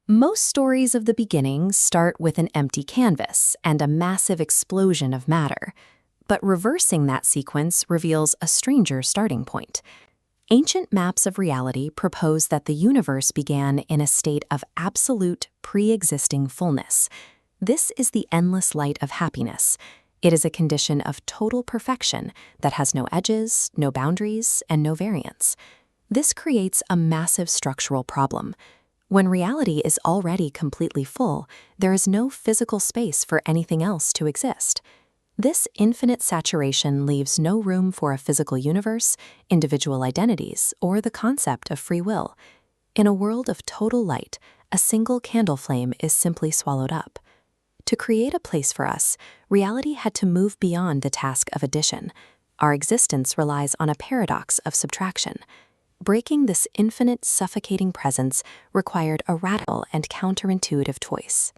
Most stories of the beginning start with an empty canvas and a massive explosion of matter, but reversing that sequence reveals a stranger starting point. Ancient maps of reality propose that the universe began in a state of absolute, pre-existing fullness. This is the endless light of happiness. It is a condition of total perfection that has no edges, no boundaries, and no variance. This creates a massive structural problem. When reality is already completely full, there is no physical space for anything else to exist. This infinite saturation leaves no room for a physical universe, individual identities, or the concept of free will. In a world of total light, a single candle flame is simply swallowed up. To create a place for us, reality had to move beyond the task of addition. Our existence relies on a paradox of subtraction. Breaking this infinite, suffocating presence required a radical and counterintuitive choice.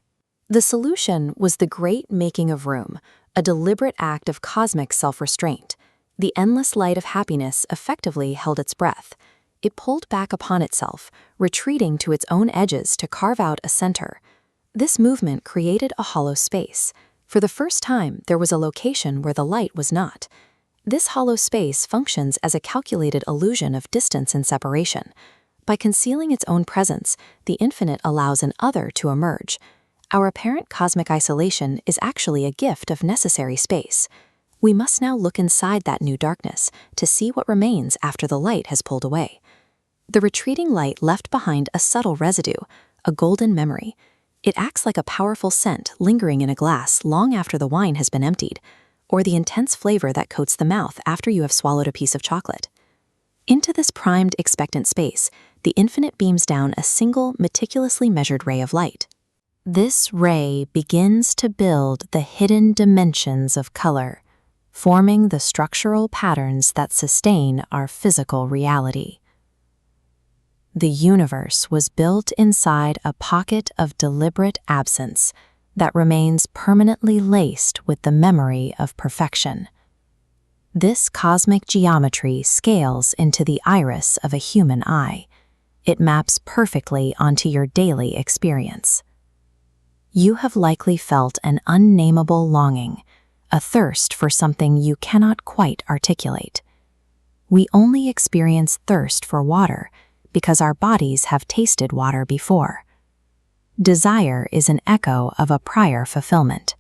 The solution was the great making of room, a deliberate act of cosmic self-restraint. The endless light of happiness effectively held its breath. It pulled back upon itself, retreating to its own edges to carve out a center. This movement created a hollow space. For the first time, there was a location where the light was not. This hollow space functions as a calculated illusion of distance and separation. By concealing its own presence, the infinite allows an other to emerge. Our apparent cosmic isolation is actually a gift of necessary space. We must now look inside that new darkness to see what remains after the light has pulled away. The retreating light left behind a subtle residue, a golden memory. It acts like a powerful scent lingering in a glass long after the wine has been emptied, or the intense flavor that coats the mouth after you have swallowed a piece of chocolate. Into this primed, expectant space, the infinite beams down a single, meticulously measured ray of light. This ray begins to build the hidden dimensions of color, forming the structural patterns that sustain our physical reality. The universe was built inside a pocket of deliberate absence that remains permanently laced with the memory of perfection. This cosmic geometry scales into the iris of a human eye. It maps perfectly onto your daily experience. You have likely felt an unnameable longing, a thirst for something you cannot quite articulate. We only experience thirst for water because our bodies have tasted water before. Desire is an echo of a prior fulfillment.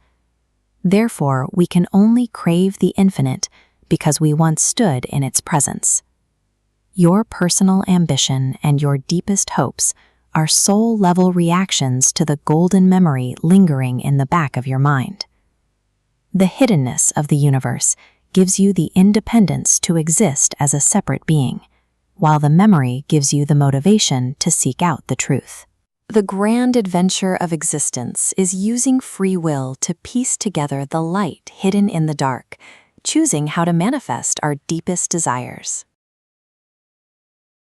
Therefore, we can only crave the infinite because we once stood in its presence. Your personal ambition and your deepest hopes are soul-level reactions to the golden memory lingering in the back of your mind. The hiddenness of the universe gives you the independence to exist as a separate being, while the memory gives you the motivation to seek out the truth. The grand adventure of existence is using free will to piece together the light hidden in the dark, choosing how to manifest our deepest desires.